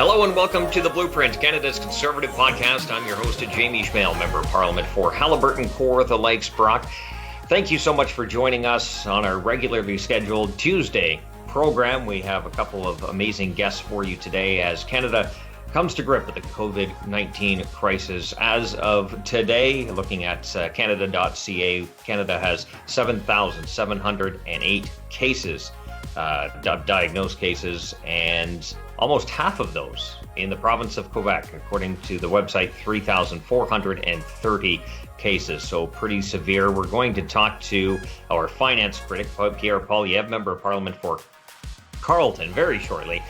Hello and welcome to The Blueprint, Canada's Conservative podcast. I'm your host, Jamie Schmale, Member of Parliament for Haliburton, Kawartha Lakes, Brock. Thank you so much for joining us on our regularly scheduled Tuesday program. We have a couple of amazing guests for you today as Canada comes to grip with the COVID-19 crisis. As of today, looking at Canada.ca, Canada has 7,708 cases, diagnosed cases, and almost half of those in the province of Quebec, according to the website, 3,430 cases. So pretty severe. We're going to talk to our finance critic, Pierre Poilievre, Member of Parliament for Carleton, very shortly.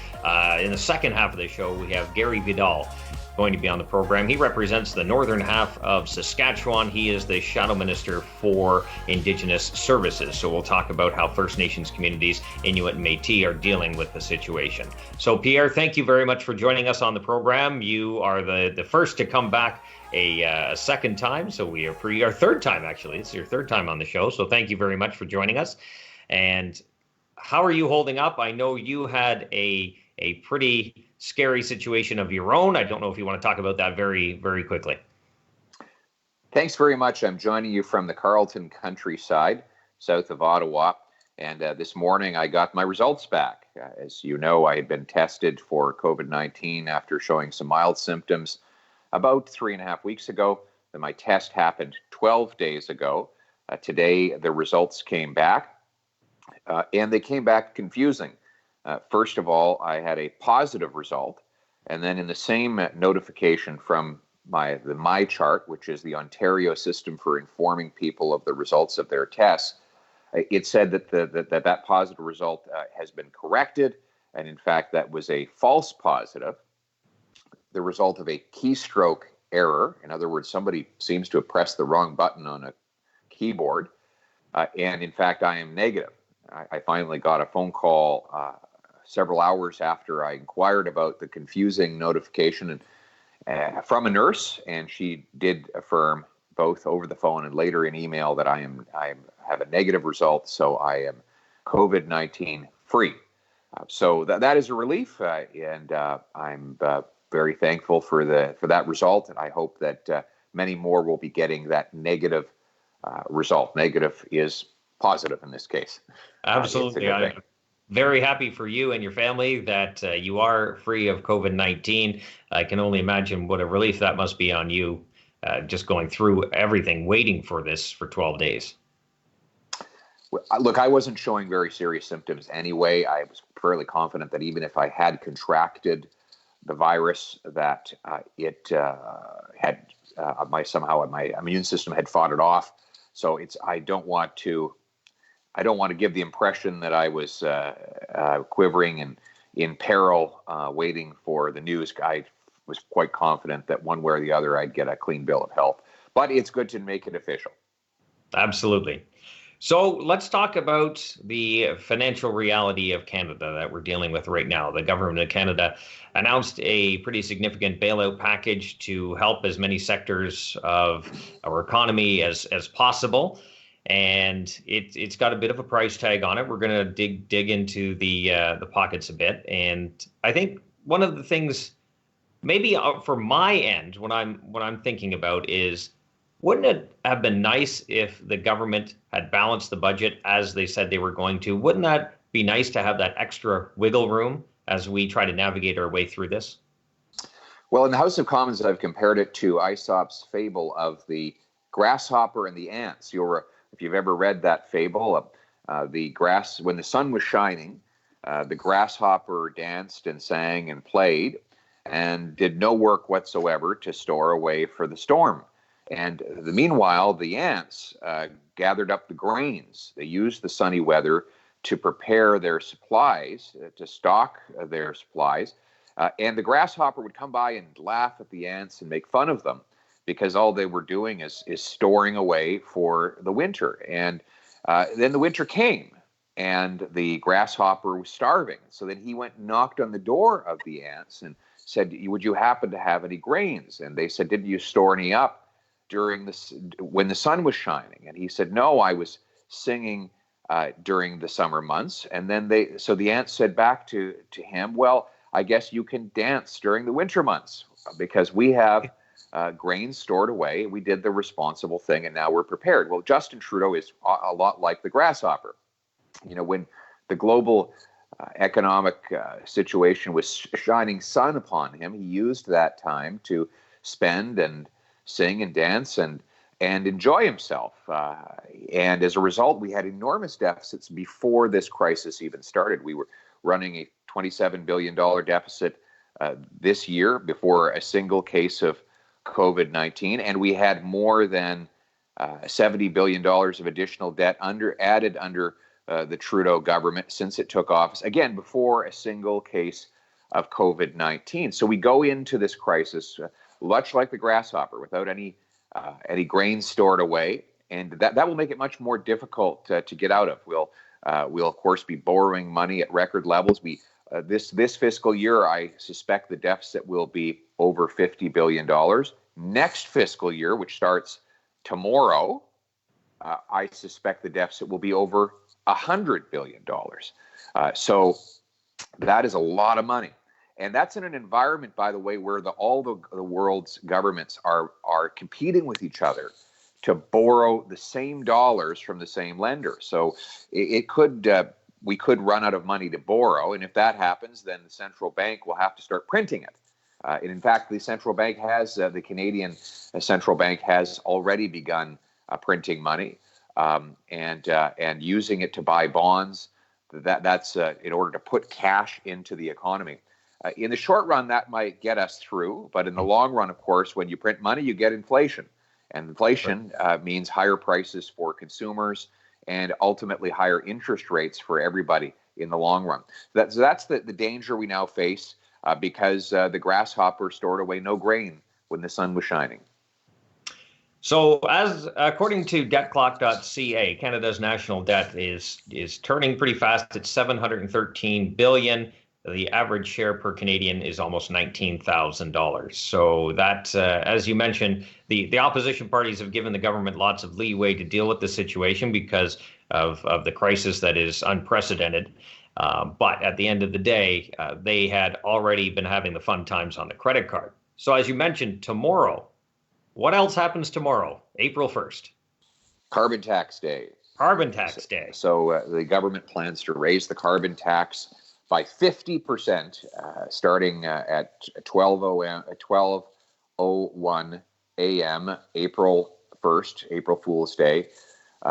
In the second half of the show, we have Gary Vidal going to be on the program. He represents the northern half of Saskatchewan. He is the Shadow Minister for Indigenous Services. So we'll talk about how First Nations communities, Inuit and Métis, are dealing with the situation. So Pierre, thank you very much for joining us on the program. You are the first to come back a second time. So we are our third time, actually. It's your third time on the show. So thank you very much for joining us. And how are you holding up? I know you had a pretty scary situation of your own. I don't know if you want to talk about that very, very quickly. Thanks very much. I'm joining you from the Carleton countryside, south of Ottawa. And this morning I got my results back. As you know, I had been tested for COVID-19 after showing some mild symptoms about 3.5 weeks ago. Then my test happened 12 days ago. Today, the results came back, and they came back confusing. First of all, I had a positive result, and then in the same notification from my chart, which is the Ontario system for informing people of the results of their tests, it said that that positive result has been corrected, and in fact that was a false positive, the result of a keystroke error. In other words, somebody seems to have pressed the wrong button on a keyboard, and in fact I am negative. I finally got a phone call several hours after I inquired about the confusing notification and from a nurse, and she did affirm both over the phone and later in email that I have a negative result, so I am COVID-19 free. So that is a relief, and I'm very thankful for that result, and I hope that many more will be getting that negative result. Negative is positive in this case. Absolutely. I'm very happy for you and your family that you are free of COVID-19. I can only imagine what a relief that must be on you, just going through everything, waiting for this for 12 days. Look, I wasn't showing very serious symptoms anyway. I was fairly confident that even if I had contracted the virus, that it had my immune system had fought it off. So I don't want to give the impression that I was quivering and in peril, waiting for the news. I was quite confident that one way or the other I'd get a clean bill of health. But it's good to make it official. Absolutely. So let's talk about the financial reality of Canada that we're dealing with right now. The government of Canada announced a pretty significant bailout package to help as many sectors of our economy as possible. And it's got a bit of a price tag on it. We're going to dig into the pockets a bit. And I think one of the things, maybe for my end, what I'm thinking about is, wouldn't it have been nice if the government had balanced the budget as they said they were going to? Wouldn't that be nice to have that extra wiggle room as we try to navigate our way through this? Well, in the House of Commons, I've compared it to Aesop's fable of the grasshopper and the ants. If you've ever read that fable, when the sun was shining, the grasshopper danced and sang and played and did no work whatsoever to store away for the storm. And meanwhile, the ants gathered up the grains. They used the sunny weather to prepare their supplies, to stock their supplies. And the grasshopper would come by and laugh at the ants and make fun of them, because all they were doing is storing away for the winter. And then the winter came, and the grasshopper was starving. So then he went and knocked on the door of the ants and said, "Would you happen to have any grains?" And they said, "Didn't you store any up when the sun was shining?" And he said, "No, I was singing during the summer months." And then the ants said back to him, "Well, I guess you can dance during the winter months because we have grain stored away. We did the responsible thing, and now we're prepared. Well, Justin Trudeau is a lot like the grasshopper. When the global economic situation was shining sun upon him, he used that time to spend and sing and dance and enjoy himself. And as a result, we had enormous deficits before this crisis even started. We were running a $27 billion deficit this year before a single case of COVID-19, and we had more than $70 billion of additional debt added under the Trudeau government since it took office, again, before a single case of COVID-19. So we go into this crisis much like the grasshopper, without any grain stored away, and that will make it much more difficult to get out of. We'll of course be borrowing money at record levels. This fiscal year, I suspect the deficit will be over $50 billion. Next fiscal year, which starts tomorrow, I suspect the deficit will be over $100 billion. So that is a lot of money. And that's in an environment, by the way, where all the world's governments are competing with each other to borrow the same dollars from the same lender. So we could run out of money to borrow, and if that happens, then the central bank will have to start printing it. And in fact, the Canadian central bank has already begun printing money and using it to buy bonds. That's in order to put cash into the economy. In the short run, that might get us through, but in the long run, of course, when you print money, you get inflation. And inflation means higher prices for consumers and ultimately higher interest rates for everybody in the long run. So that's the danger we now face because the grasshopper stored away no grain when the sun was shining. So, as according to debtclock.ca, Canada's national debt is turning pretty fast. It's $713 billion. The average share per Canadian is almost $19,000. So that, as you mentioned, the opposition parties have given the government lots of leeway to deal with the situation because of the crisis that is unprecedented. But at the end of the day, they had already been having the fun times on the credit card. So as you mentioned, tomorrow, what else happens tomorrow, April 1st? Carbon tax day. Carbon tax day. So the government plans to raise the carbon tax by 50%, starting at 12:01 a.m. April 1st, April Fool's Day.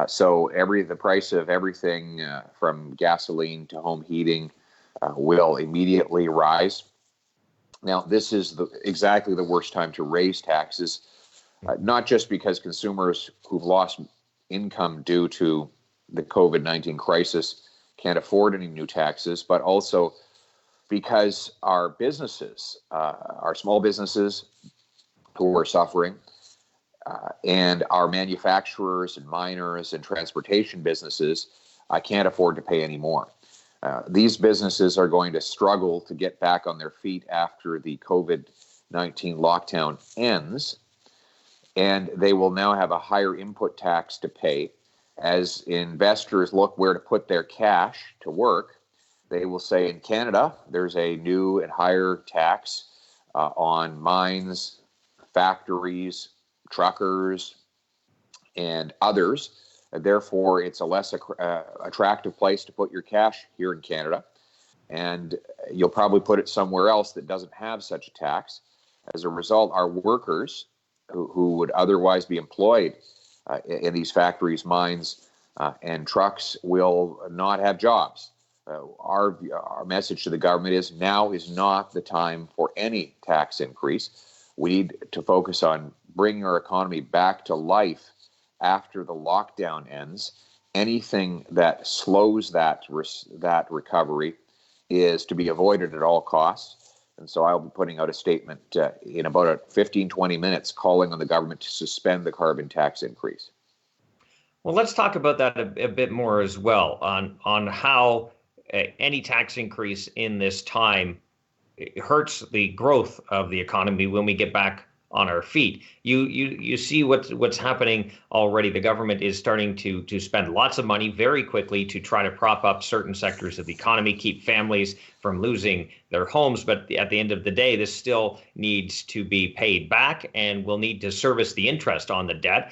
So the price of everything from gasoline to home heating will immediately rise. Now, this is exactly the worst time to raise taxes, not just because consumers who've lost income due to the COVID-19 crisis can't afford any new taxes, but also because our businesses, our small businesses who are suffering, and our manufacturers and miners and transportation businesses can't afford to pay any more. These businesses are going to struggle to get back on their feet after the COVID-19 lockdown ends, and they will now have a higher input tax to pay. As investors look where to put their cash to work, they will say in Canada, there's a new and higher tax on mines, factories, truckers, and others. Therefore, it's a less attractive place to put your cash here in Canada. And you'll probably put it somewhere else that doesn't have such a tax. As a result, our workers who would otherwise be employed in these factories, mines, and trucks will not have jobs. Our message to the government is now is not the time for any tax increase. We need to focus on bringing our economy back to life after the lockdown ends. Anything that slows that recovery is to be avoided at all costs. And so I'll be putting out a statement in about 15, 20 minutes calling on the government to suspend the carbon tax increase. Well, let's talk about that a bit more as well on how any tax increase in this time hurts the growth of the economy when we get back on our feet. You see what's happening already. The government is starting to spend lots of money very quickly to try to prop up certain sectors of the economy, keep families from losing their homes. But at the end of the day, this still needs to be paid back, and we'll need to service the interest on the debt,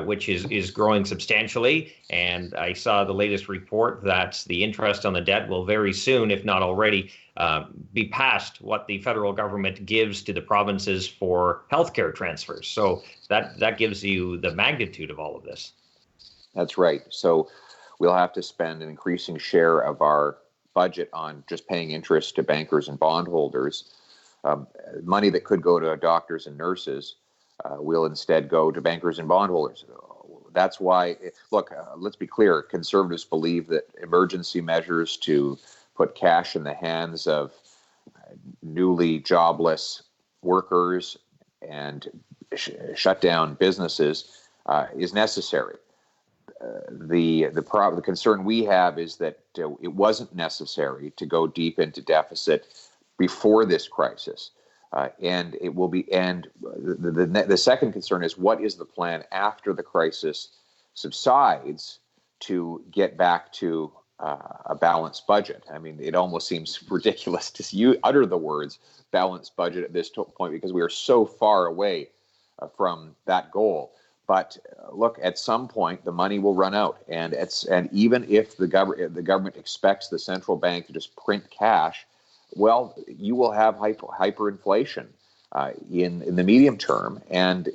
which is growing substantially. And I saw the latest report that the interest on the debt will very soon, if not already, be past what the federal government gives to the provinces for healthcare transfers. So that gives you the magnitude of all of this. That's right. So we'll have to spend an increasing share of our budget on just paying interest to bankers and bondholders. Money that could go to doctors and nurses will instead go to bankers and bondholders. That's why, look, let's be clear, conservatives believe that emergency measures to put cash in the hands of newly jobless workers and shut down businesses is necessary. The concern we have is that it wasn't necessary to go deep into deficit before this crisis, and it will be. And the second concern is, what is the plan after the crisis subsides to get back to a balanced budget? I mean, it almost seems ridiculous to utter the words balanced budget at this point, because we are so far away from that goal. But look, at some point, the money will run out, and even if the government expects the central bank to just print cash, well, you will have hyperinflation in the medium term, and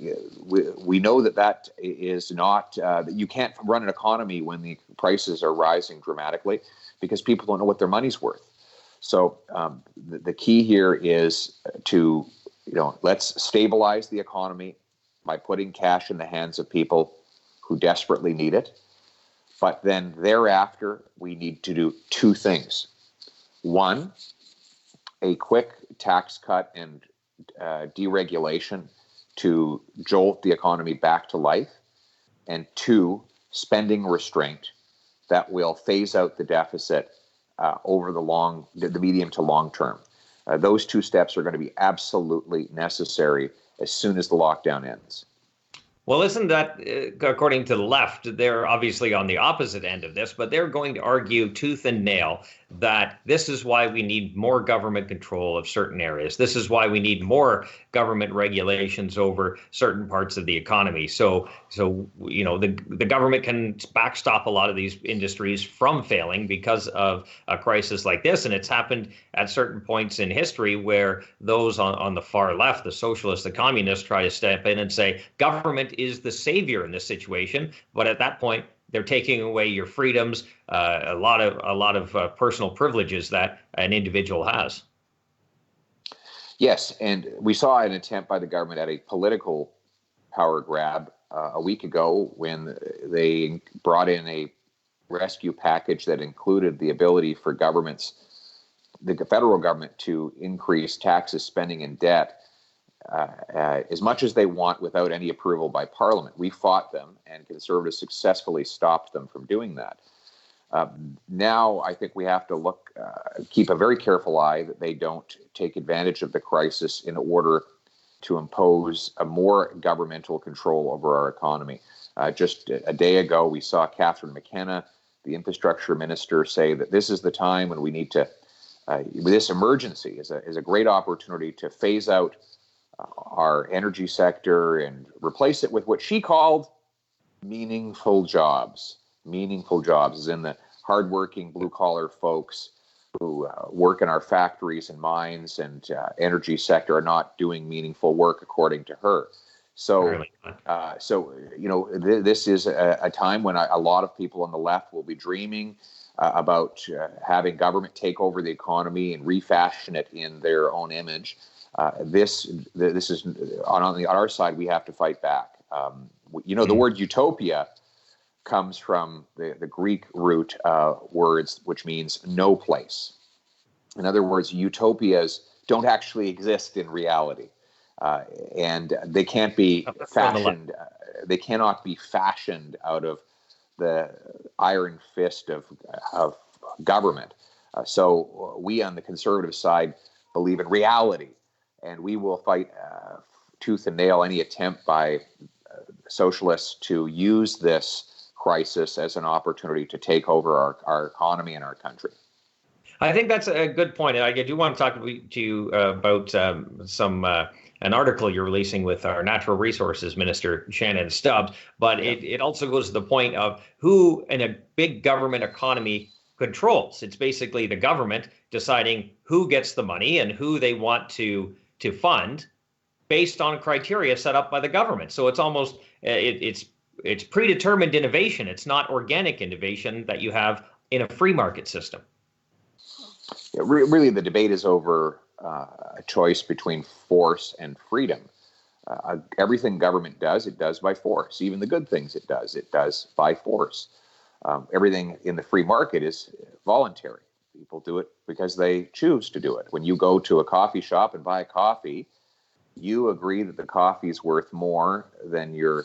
we know that is not that you can't run an economy when the prices are rising dramatically, because people don't know what their money's worth. So the key here is to let's stabilize the economy by putting cash in the hands of people who desperately need it. But then thereafter, we need to do two things. One, a quick tax cut and deregulation to jolt the economy back to life. And two, spending restraint that will phase out the deficit over the medium to long term. Those two steps are going to be absolutely necessary as soon as the lockdown ends. Well, isn't that, according to the left, they're obviously on the opposite end of this, but they're going to argue tooth and nail that this is why we need more government control of certain areas. This is why we need more government regulations over certain parts of the economy. So the government can backstop a lot of these industries from failing because of a crisis like this. And it's happened at certain points in history where those on the far left, the socialists, the communists, try to step in and say government is the savior in this situation. But at that point, they're taking away your freedoms, a lot of personal privileges that an individual has. Yes, and we saw an attempt by the government at a political power grab a week ago when they brought in a rescue package that included the ability for the federal government, to increase taxes, spending, and debt as much as they want without any approval by Parliament. We fought them, and Conservatives successfully stopped them from doing that. Now, I think we have to keep a very careful eye that they don't take advantage of the crisis in order to impose a more governmental control over our economy. Just a day ago, we saw Catherine McKenna, the infrastructure minister, say that this is the time when we need to, this emergency is a great opportunity to phase out our energy sector and replace it with what she called meaningful jobs. Meaningful jobs, as in the hardworking blue-collar folks who work in our factories and mines and energy sector are not doing meaningful work, according to her. So, this is a time when a lot of people on the left will be dreaming about having government take over the economy and refashion it in their own image. This is on our side. We have to fight back. The word utopia comes from the Greek root words, which means no place. In other words, utopias don't actually exist in reality, and they can't be fashioned. They cannot be fashioned out of the iron fist of government. So we on the conservative side believe in reality, and we will fight tooth and nail any attempt by socialists to use this crisis as an opportunity to take over our economy and our country. I think that's a good point. And I do want to talk to you about an article you're releasing with our Natural Resources Minister, Shannon Stubbs. But it also goes to the point of who in a big government economy controls. It's basically the government deciding who gets the money and who they want to fund based on criteria set up by the government. So it's almost it's predetermined innovation. It's not organic innovation that you have in a free market system. Yeah, really, the debate is over a choice between force and freedom. Everything government does, it does by force. Even the good things it does by force. Everything in the free market is voluntary. People do it because they choose to do it. When you go to a coffee shop and buy a coffee, you agree that the coffee is worth more than your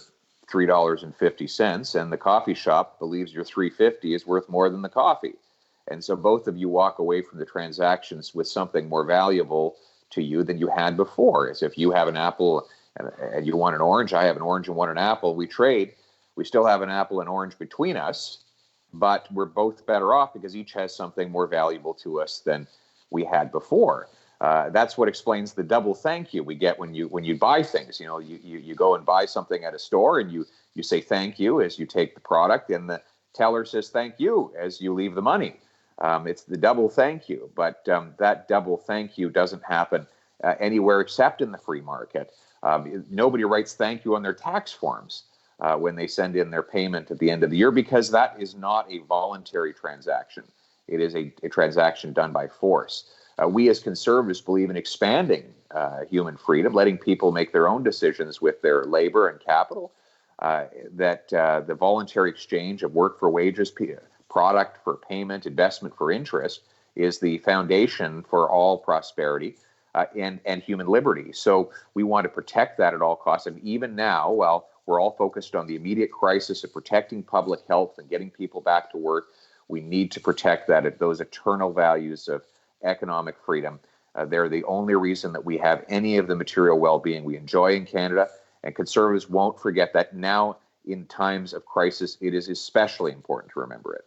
$3.50, and the coffee shop believes your $3.50 is worth more than the coffee. And so both of you walk away from the transactions with something more valuable to you than you had before. As if you have an apple and you want an orange, I have an orange and want an apple, we trade. We still have an apple and orange between us, but we're both better off because each has something more valuable to us than we had before. That's what explains the double thank you we get when you buy things. You know, you go and buy something at a store and you say thank you as you take the product, and the teller says thank you as you leave the money. It's the double thank you, but that double thank you doesn't happen anywhere except in the free market. Nobody writes thank you on their tax forms when they send in their payment at the end of the year, because that is not a voluntary transaction. It is a transaction done by force. We as conservatives believe in expanding human freedom, letting people make their own decisions with their labor and capital, that the voluntary exchange of work for wages, product for payment, investment for interest is the foundation for all prosperity and human liberty. So we want to protect that at all costs. And even now, while we're all focused on the immediate crisis of protecting public health and getting people back to work, we need to protect those eternal values of economic freedom. They're the only reason that we have any of the material well-being we enjoy in Canada, and conservatives won't forget that. Now, in times of crisis, it is especially important to remember it.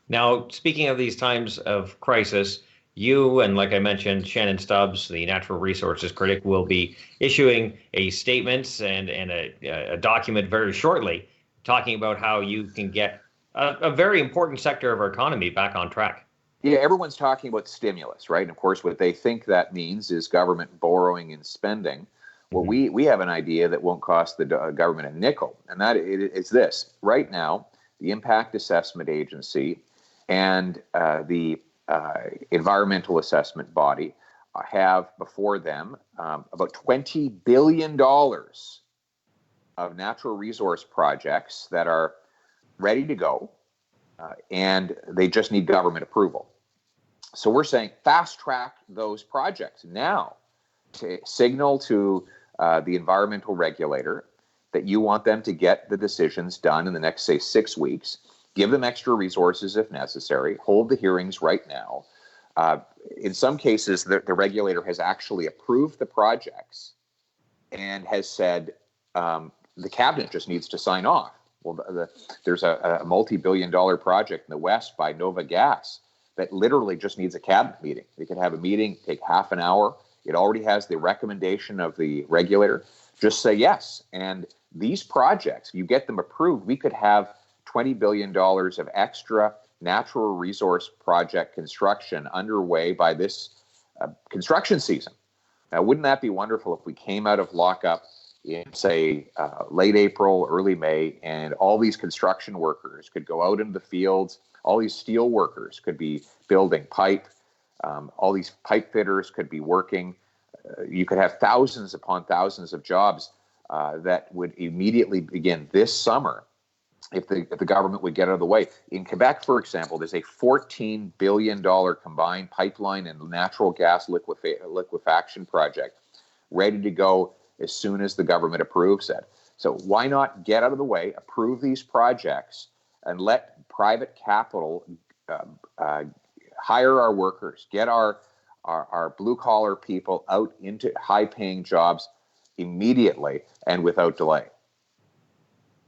Now, speaking of these times of crisis, you and, like I mentioned, Shannon Stubbs, the natural resources critic, will be issuing a statement and a document very shortly talking about how you can get a very important sector of our economy back on track. Yeah, everyone's talking about stimulus, right? And of course, what they think that means is government borrowing and spending. Well, we have an idea that won't cost the government a nickel, and that it's this. Right now, the Impact Assessment Agency and the Environmental Assessment Body have before them about $20 billion of natural resource projects that are ready to go, and they just need government approval. So we're saying fast track those projects now to signal to the environmental regulator that you want them to get the decisions done in the next, say, 6 weeks. Give them extra resources if necessary. Hold the hearings right now. In some cases, the regulator has actually approved the projects and has said the cabinet just needs to sign off. Well, there's a multi-billion-dollar project in the West by Nova Gas that literally just needs a cabinet meeting. They could have a meeting, take half an hour. It already has the recommendation of the regulator. Just say yes. And these projects, you get them approved, we could have $20 billion of extra natural resource project construction underway by this construction season. Now, wouldn't that be wonderful if we came out of lockup in, say, late April, early May, and all these construction workers could go out into the fields, all these steel workers could be building pipe, all these pipe fitters could be working. You could have thousands upon thousands of jobs that would immediately begin this summer if the government would get out of the way. In Quebec, for example, there's a $14 billion combined pipeline and natural gas liquefaction project ready to go as soon as the government approves it. So why not get out of the way, approve these projects, and let private capital hire our workers, get our blue-collar people out into high-paying jobs immediately and without delay?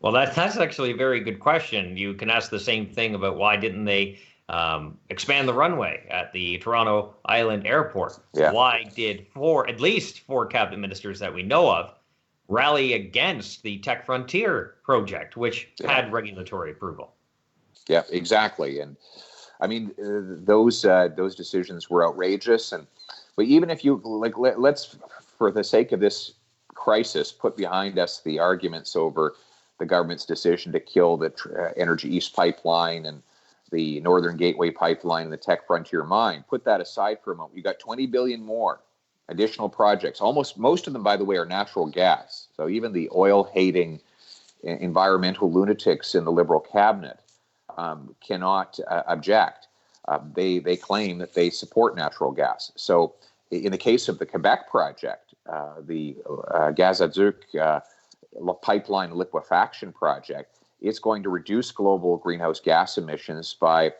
Well, that's actually a very good question. You can ask the same thing about why didn't they expand the runway at the Toronto Island Airport? Yeah. Why did at least four cabinet ministers that we know of rally against the Tech Frontier project, which had regulatory approval? Yeah, exactly. And I mean, those decisions were outrageous. But even if you let's, for the sake of this crisis, put behind us the arguments over the government's decision to kill the Energy East pipeline and the Northern Gateway pipeline and the Tech Frontier mine. Put that aside for a moment. You got 20 billion more additional projects. Most of them, by the way, are natural gas. So even the oil-hating environmental lunatics in the Liberal cabinet cannot object. They claim that they support natural gas. So in the case of the Quebec project, the Gazoduc pipeline liquefaction project, it's going to reduce global greenhouse gas emissions by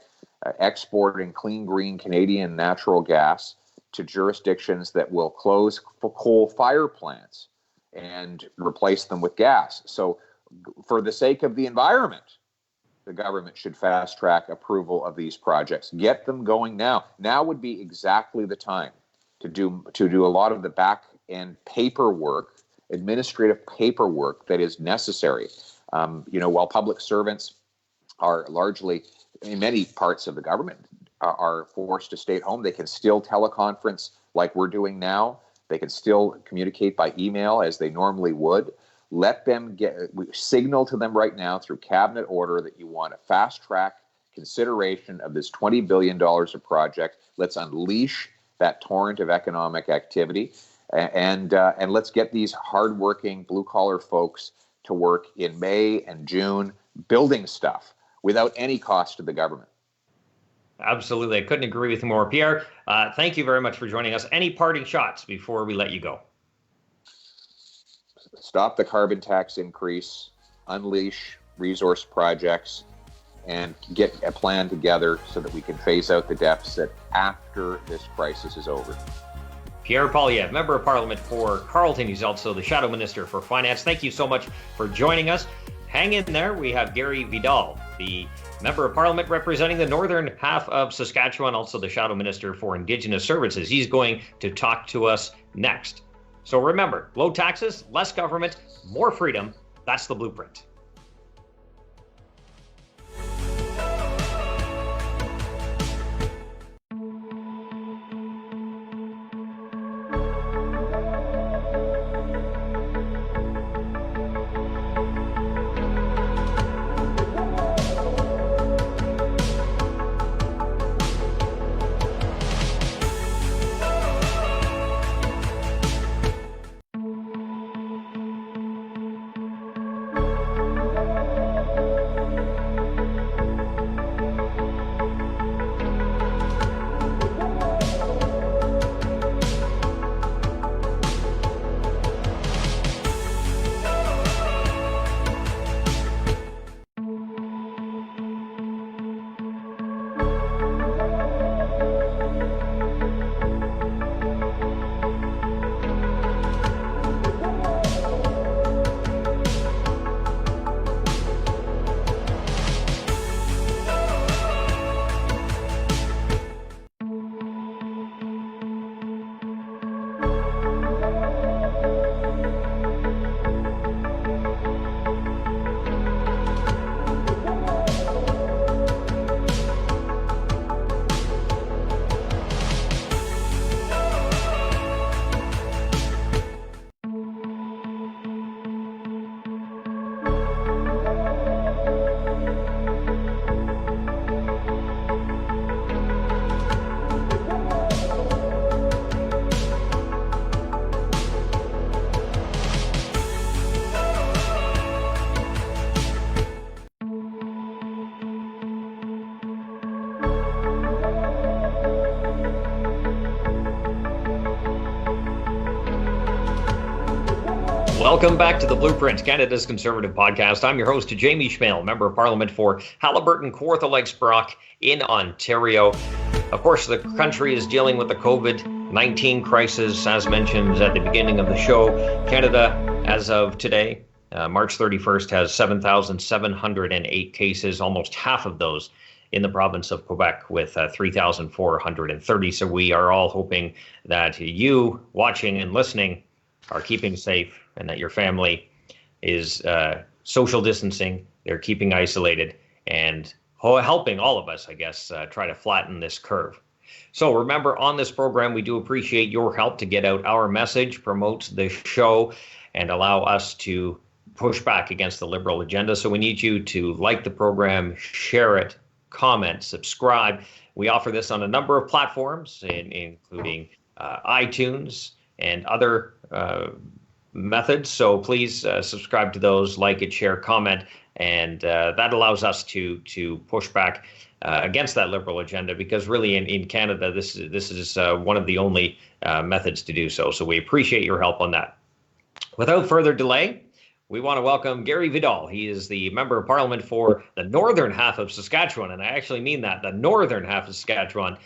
exporting clean, green Canadian natural gas to jurisdictions that will close coal fire plants and replace them with gas. So for the sake of the environment, the government should fast track approval of these projects. Get them going now. Now would be exactly the time to do a lot of the back end paperwork, administrative paperwork that is necessary. While public servants are largely, in many parts of the government, are forced to stay at home, they can still teleconference like we're doing now. They can still communicate by email as they normally would. Let them signal to them right now through cabinet order that you want a fast track consideration of this $20 billion of project. Let's unleash that torrent of economic activity, and let's get these hardworking blue collar folks to work in May and June building stuff without any cost to the government. Absolutely. I couldn't agree with you more. Pierre, thank you very much for joining us. Any parting shots before we let you go? Stop the carbon tax increase, unleash resource projects, and get a plan together so that we can phase out the deficit after this crisis is over. Pierre Poilievre, Member of Parliament for Carleton. He's also the Shadow Minister for Finance. Thank you so much for joining us. Hang in there. We have Gary Vidal, the Member of Parliament representing the northern half of Saskatchewan, also the Shadow Minister for Indigenous Services. He's going to talk to us next. So remember, low taxes, less government, more freedom. That's the blueprint. Welcome back to The Blueprint, Canada's Conservative podcast. I'm your host, Jamie Schmale, Member of Parliament for Haliburton, Kawartha Lakes Brock in Ontario. Of course, the country is dealing with the COVID-19 COVID-19 crisis, as mentioned at the beginning of the show. Canada, as of today, March 31st, has 7,708 cases, almost half of those in the province of Quebec, with 3,430. So we are all hoping that you watching and listening are keeping safe and that your family is social distancing, they're keeping isolated, and helping all of us, I guess, try to flatten this curve. So remember, on this program, we do appreciate your help to get out our message, promote the show, and allow us to push back against the Liberal agenda. So we need you to like the program, share it, comment, subscribe. We offer this on a number of platforms, including iTunes and other methods. So please subscribe to those, like it, share, comment, and that allows us to push back against that Liberal agenda, because really in Canada, this is one of the only methods to do so. So we appreciate your help on that. Without further delay, we want to welcome Gary Vidal. He is the Member of Parliament for the northern half of Saskatchewan, and I actually mean that, the northern half of Saskatchewan.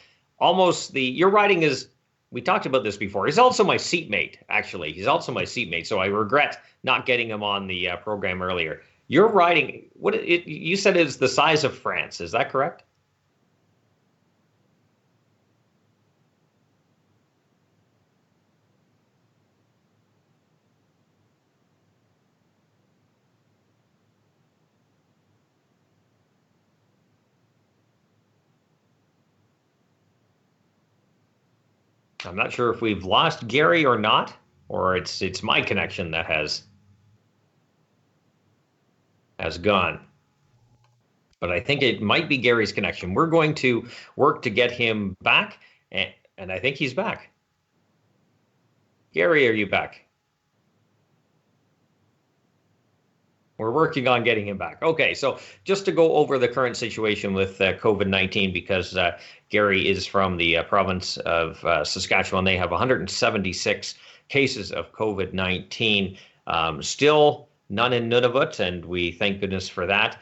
Your riding is, we talked about this before, he's also my seatmate, actually. He's also my seatmate, so I regret not getting him on the program earlier. Your riding, you said it's the size of France, is that correct? I'm not sure if we've lost Gary or not, or it's my connection that has gone. But I think it might be Gary's connection. We're going to work to get him back, and I think he's back. Gary, are you back? We're working on getting him back. Okay, so just to go over the current situation with COVID-19, because Gary is from the province of Saskatchewan. They have 176 cases of COVID-19. Still none in Nunavut, and we thank goodness for that.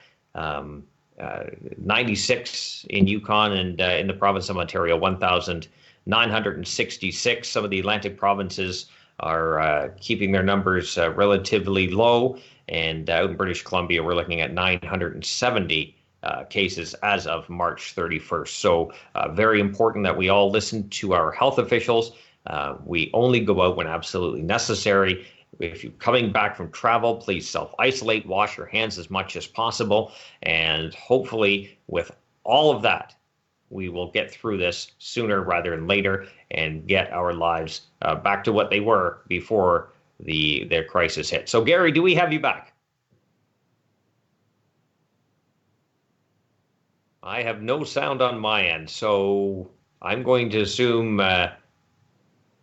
96 in Yukon, and in the province of Ontario, 1,966. Some of the Atlantic provinces are keeping their numbers relatively low. And out in British Columbia, we're looking at 970 cases as of March 31st. So very important that we all listen to our health officials. We only go out when absolutely necessary. If you're coming back from travel, please self-isolate, wash your hands as much as possible. And hopefully with all of that, we will get through this sooner rather than later and get our lives back to what they were before their crisis hit. So Gary, do we have you back? I have no sound on my end, so I'm going to assume the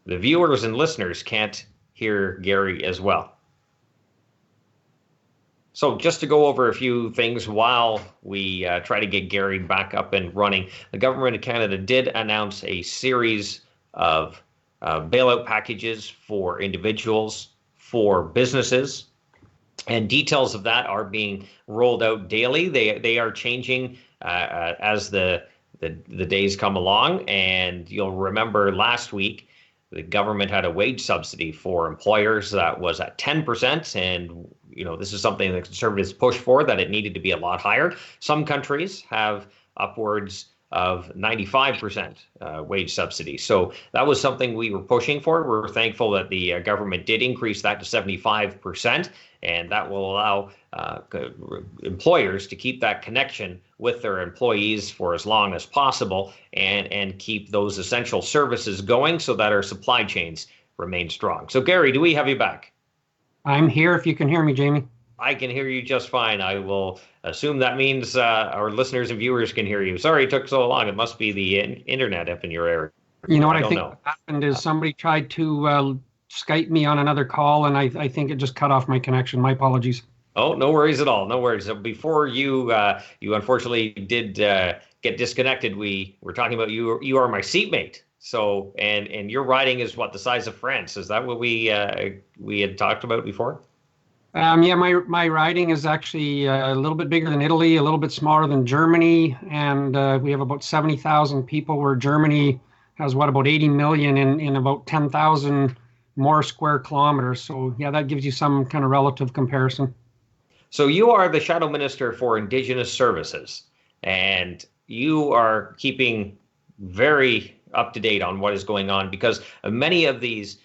viewers and listeners can't hear Gary as well. So just to go over a few things while we try to get Gary back up and running, the government of Canada did announce a series of bailout packages for individuals, for businesses, and details of that are being rolled out daily. They are changing as the days come along. And you'll remember last week, the government had a wage subsidy for employers that was at 10%. And, this is something that Conservatives pushed for, that it needed to be a lot higher. Some countries have upwards of 95% wage subsidy. So that was something we were pushing for. We're thankful that the government did increase that to 75%, and that will allow employers to keep that connection with their employees for as long as possible, and keep those essential services going so that our supply chains remain strong. So Gary, do we have you back? I'm here if you can hear me, Jamie. I can hear you just fine. I will assume that means our listeners and viewers can hear you. Sorry it took so long. It must be the internet up in your area. You know what I think happened is somebody tried to Skype me on another call, and I think it just cut off my connection. My apologies. Oh, no worries at all. No worries. Before you unfortunately did get disconnected, we were talking about you are my seatmate. So and your riding is what, the size of France? Is that what we had talked about before? Yeah, my riding is actually a little bit bigger than Italy, a little bit smaller than Germany, and we have about 70,000 people, where Germany has about 80 million in about 10,000 more square kilometers. So yeah, that gives you some kind of relative comparison. So you are the Shadow Minister for Indigenous Services, and you are keeping very up to date on what is going on, because many of these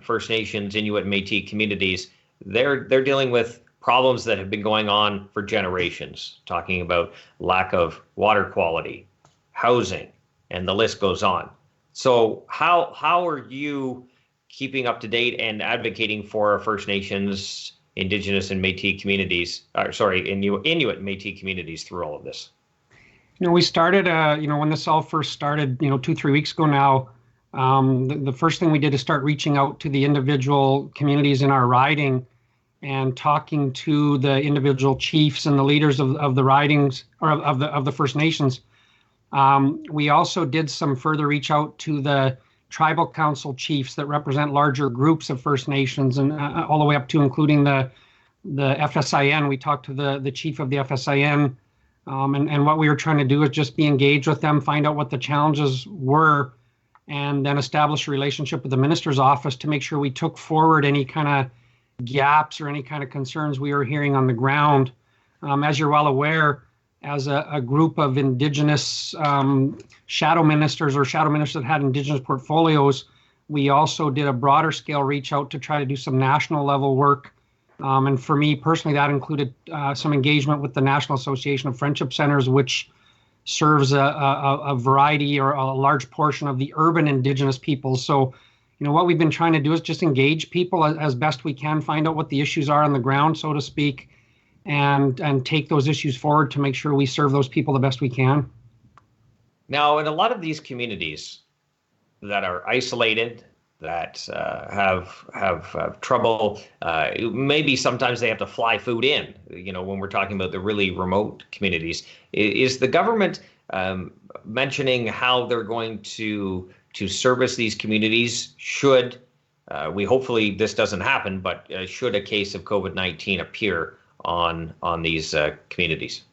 First Nations, Inuit, Métis communities, they're dealing with problems that have been going on for generations, talking about lack of water quality, housing, and the list goes on. So how are you keeping up to date and advocating for First Nations, Indigenous, and Métis communities, Inuit and Métis communities through all of this? We started, when this all first started, 2-3 weeks ago now, the first thing we did is start reaching out to the individual communities in our riding and talking to the individual chiefs and the leaders of the ridings, or of the First Nations. We also did some further reach out to the tribal council chiefs that represent larger groups of First Nations, and all the way up to including the FSIN. We talked to the chief of the FSIN. And what we were trying to do is just be engaged with them, find out what the challenges were, and then establish a relationship with the minister's office to make sure we took forward any kind of gaps or any kind of concerns we were hearing on the ground. As you're well aware, as a group of Indigenous shadow ministers, or shadow ministers that had Indigenous portfolios, we also did a broader scale reach out to try to do some national level work. And for me personally, that included some engagement with the National Association of Friendship Centers, which serves a variety or a large portion of the urban Indigenous peoples. So, what we've been trying to do is just engage people as best we can, find out what the issues are on the ground, so to speak, and take those issues forward to make sure we serve those people the best we can. Now, in a lot of these communities that are isolated, that have trouble, maybe sometimes they have to fly food in, when we're talking about the really remote communities. Is the government mentioning how they're going to service these communities should, hopefully this doesn't happen, but should a case of COVID-19 appear on these communities?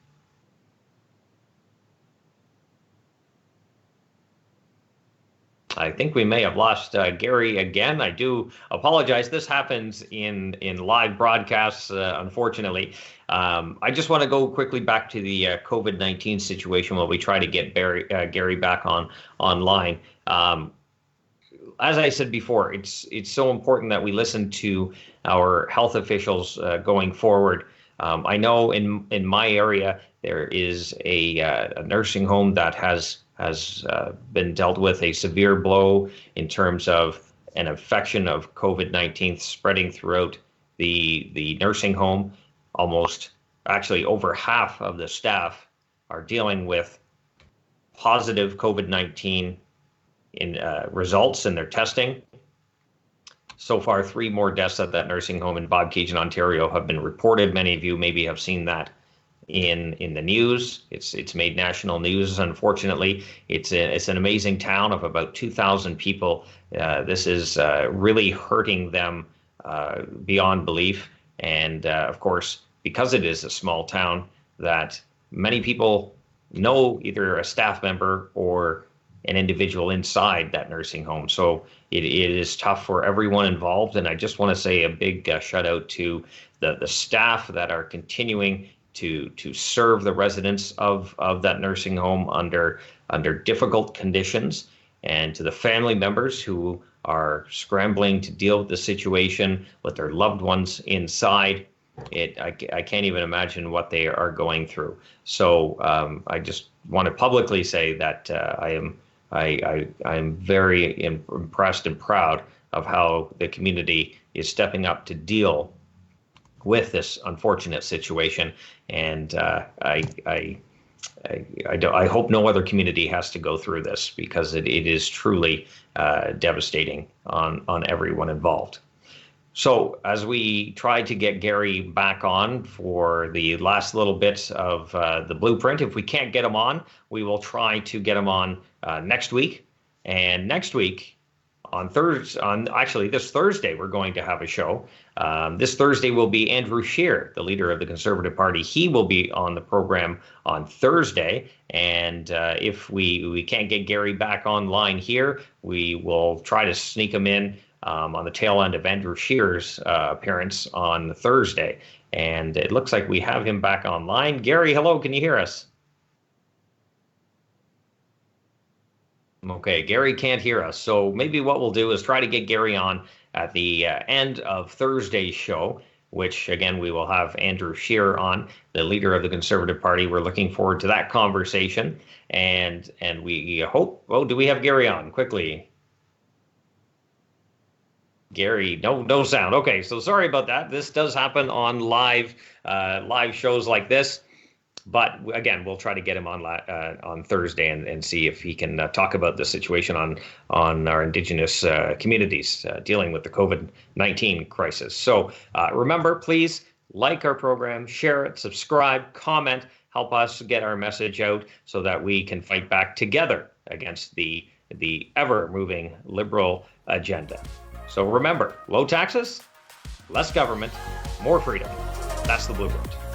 I think we may have lost Gary again. I do apologize. This happens in live broadcasts, unfortunately. I just want to go quickly back to the COVID-19 situation while we try to get Gary back online. As I said before, it's so important that we listen to our health officials going forward. I know in my area there is a nursing home that has been dealt with a severe blow in terms of an infection of COVID-19 spreading throughout the nursing home. Actually over half of the staff are dealing with positive COVID-19 results in their testing. So far, 3 more deaths at that nursing home in Bobcaygeon, Ontario have been reported. Many of you maybe have seen that in the news. It's made national news. Unfortunately, it's an amazing town of about 2,000 people. This is really hurting them beyond belief. And of course, because it is a small town, that many people know either a staff member or an individual inside that nursing home. So it is tough for everyone involved. And I just want to say a big shout out to the staff that are continuing to serve the residents of that nursing home under difficult conditions, and to the family members who are scrambling to deal with the situation with their loved ones inside. I can't even imagine what they are going through. So I just want to publicly say that I am very impressed and proud of how the community is stepping up to deal with this unfortunate situation, and I hope no other community has to go through this, because it is truly devastating on everyone involved. So as we try to get Gary back on for the last little bit of the blueprint, if we can't get him on, we will try to get him on next week. And next week this Thursday, we're going to have a show. This Thursday will be Andrew Scheer, the leader of the Conservative Party. He will be on the program on Thursday. And if we can't get Gary back online here, we will try to sneak him in on the tail end of Andrew Scheer's appearance on Thursday. And it looks like we have him back online. Gary, hello, can you hear us? Okay, Gary can't hear us. So maybe what we'll do is try to get Gary on at the end of Thursday's show, which, again, we will have Andrew Scheer on, the leader of the Conservative Party. We're looking forward to that conversation. And we hope, do we have Gary on? Quickly. Gary, no sound. Okay, so sorry about that. This does happen on live shows like this. But again, we'll try to get him on Thursday and see if he can talk about the situation on our Indigenous communities dealing with the COVID-19 crisis. So remember, please like our program, share it, subscribe, comment, help us get our message out so that we can fight back together against the ever-moving Liberal agenda. So remember, low taxes, less government, more freedom. That's the blueprint.